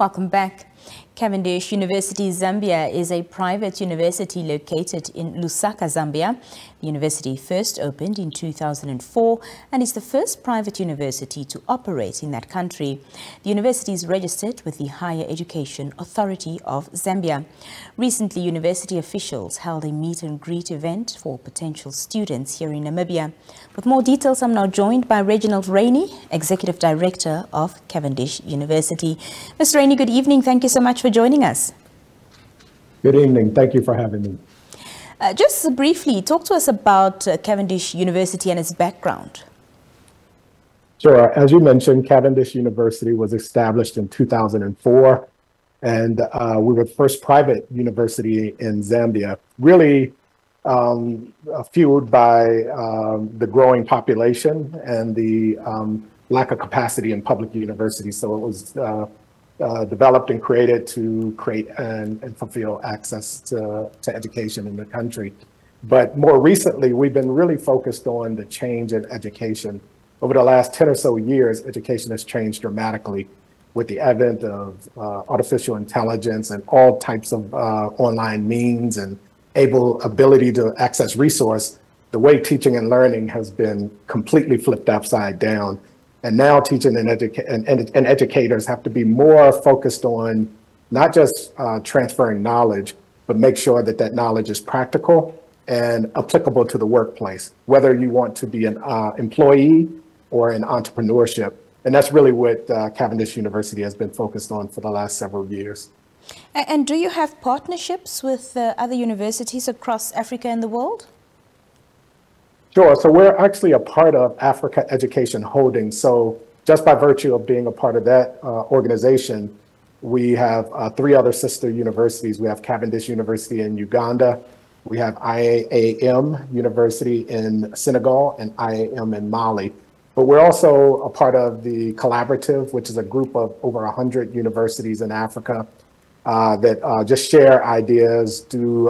Welcome back. Cavendish University Zambia is a private university located in Lusaka, Zambia. The university first opened in 2004 and is the first private university to operate in that country. The university is registered with the Higher Education Authority of Zambia. Recently, university officials held a meet and greet event for potential students here in Namibia. With more details, I'm now joined by Reginald Rainey, Executive Director of Cavendish University. Mr. Rainey, good evening. Thank you so much for joining us. Good evening. Thank you for having me. Just briefly, talk to us about Cavendish University and its background. Sure. As you mentioned, Cavendish University was established in 2004, and we were the first private university in Zambia, really fueled by the growing population and the lack of capacity in public universities. So it was developed and created to create and fulfill access to education in the country. But more recently, we've been really focused on the change in education. Over the last 10 or so years, education has changed dramatically with the advent of artificial intelligence and all types of online means and ability to access resource. The way teaching and learning has been completely flipped upside down. And now teaching and educators have to be more focused on not just transferring knowledge, but make sure that that knowledge is practical and applicable to the workplace, whether you want to be an employee or in entrepreneurship. And that's really what Cavendish University has been focused on for the last several years. And do you have partnerships with other universities across Africa and the world? Sure. So we're actually a part of Africa Education Holdings. So just by virtue of being a part of that organization, we have 3 other sister universities. We have Cavendish University in Uganda. We have IAM University in Senegal and IAM in Mali. But we're also a part of the Collaborative, which is a group of over 100 universities in Africa that just share ideas, do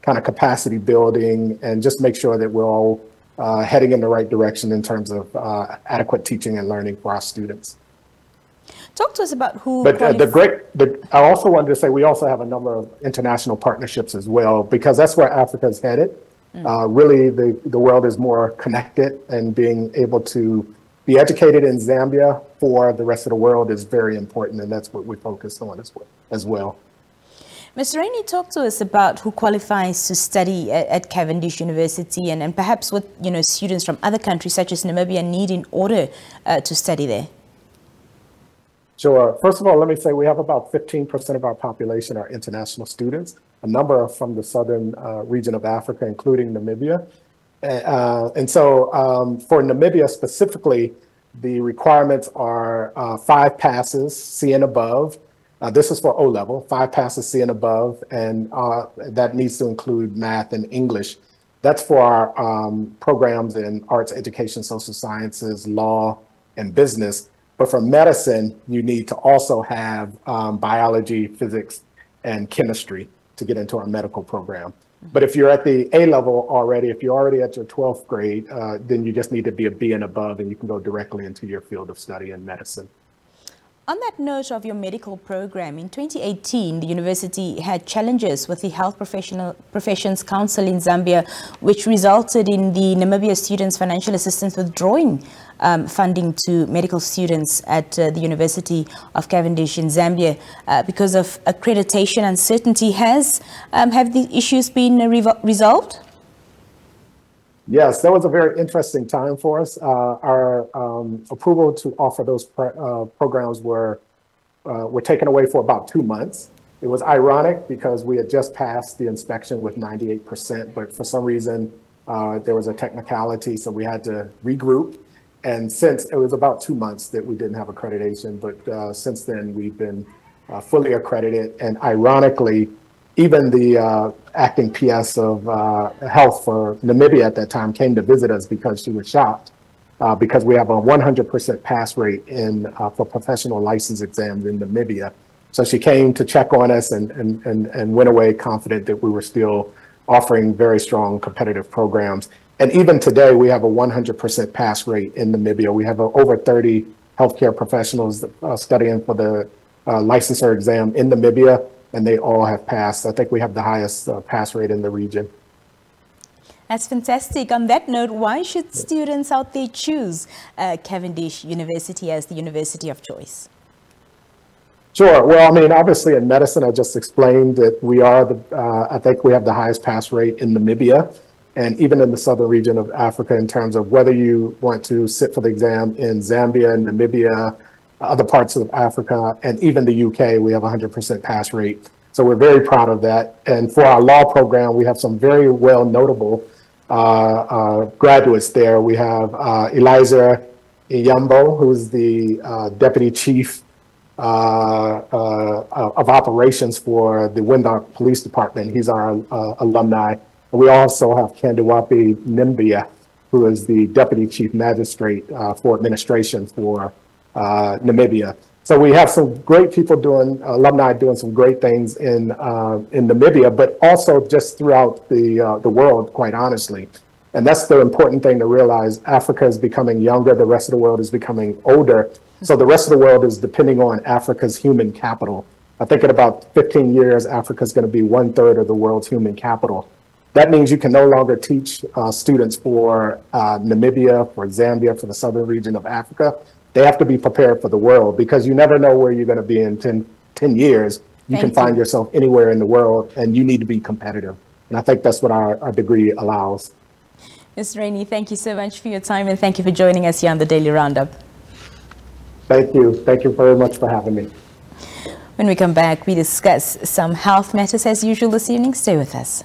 kind of capacity building, and just make sure that we're all heading in the right direction in terms of adequate teaching and learning for our students. Talk to us about who. But I also wanted to say we also have a number of international partnerships as well, because that's where Africa is headed. Really, the world is more connected, and being able to be educated in Zambia for the rest of the world is very important, and that's what we focus on as well. Mr. Rainey, talk to us about who qualifies to study at Cavendish University and perhaps what students from other countries such as Namibia need in order to study there. Sure. First of all, let me say we have about 15% of our population are international students. A number are from the southern region of Africa, including Namibia. And so for Namibia specifically, the requirements are 5 passes, C and above. This is for O-level, 5 passes C and above, and that needs to include math and English. That's for our programs in arts, education, social sciences, law, and business. But for medicine, you need to also have biology, physics, and chemistry to get into our medical program. But if you're at the A level already, if you're already at your 12th grade, then you just need to be a B and above, and you can go directly into your field of study in medicine. On that note of your medical program, in 2018, the university had challenges with the Health Professions Council in Zambia, which resulted in the Namibia Students Financial Assistance withdrawing funding to medical students at the University of Cavendish in Zambia because of accreditation uncertainty. Have the issues been resolved? Yes, that was a very interesting time for us. Our approval to offer those programs were taken away for about 2 months. It was ironic because we had just passed the inspection with 98%, but for some reason there was a technicality, so we had to regroup. And since it was about 2 months that we didn't have accreditation, but since then we've been fully accredited. And ironically, even the acting PS of health for Namibia at that time came to visit us because she was shocked because we have a 100% pass rate for professional license exams in Namibia. So she came to check on us and went away confident that we were still offering very strong competitive programs. And even today, we have a 100% pass rate in Namibia. We have over 30 healthcare professionals studying for the licensure exam in Namibia, and they all have passed. I think we have the highest pass rate in the region. That's fantastic. On that note, why should students out there choose Cavendish University as the university of choice? Sure. Well, I mean, obviously in medicine, I just explained that we are I think we have the highest pass rate in Namibia and even in the southern region of Africa in terms of whether you want to sit for the exam in Zambia, Namibia, other parts of Africa, and even the UK, we have 100% pass rate. So we're very proud of that. And for our law program, we have some very well notable graduates there. We have Eliza Iyambo, who's the Deputy Chief of Operations for the Windhoek Police Department. He's our alumni. We also have Kandiwapi Nimbia, who is the Deputy Chief Magistrate for Administration for Namibia. So we have some great people alumni doing some great things in Namibia, but also just throughout the world, quite honestly. And that's the important thing to realize. Africa is becoming younger. The rest of the world is becoming older. So the rest of the world is depending on Africa's human capital. I think in about 15 years, Africa is going to be 1/3 of the world's human capital. That means you can no longer teach students for Namibia, for Zambia, for the southern region of Africa. They have to be prepared for the world because you never know where you're going to be in 10 years. You can find yourself anywhere in the world and you need to be competitive. And I think that's what our degree allows. Ms. Rainey, thank you so much for your time and thank you for joining us here on the Daily Roundup. Thank you. Thank you very much for having me. When we come back, we discuss some health matters as usual this evening. Stay with us.